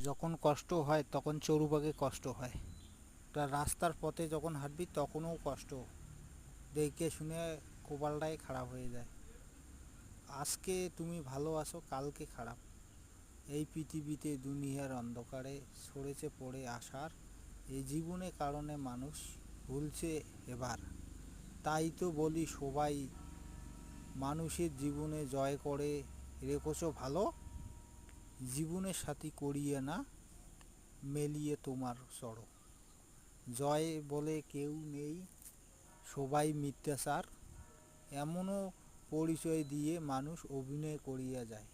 যখন কষ্ট হয় তখন চড়ুপাকে কষ্ট হয়। তা রাস্তার পথে যখন হাঁটবি তখনও কষ্ট, দেখে শুনে কপালটাই খারাপ হয়ে যায়। আজকে তুমি ভালো আছো, কালকে খারাপ। এই পৃথিবীতে দুনিয়ার অন্ধকারে সরেছে পড়ে আসার এই জীবনের কারণে মানুষ ভুলছে এবার। তাই তো বলি সবাই, মানুষের জীবনে জয় করে রেখেছো ভালো, জীবনের সাথী করিয়ে না মেলিয়ে তোমার চড়ো। জয় বলে কেউ নেই, সবাই মিথ্যাচার, এমনও পরিচয় দিয়ে মানুষ অভিনয় করিয়া যায়।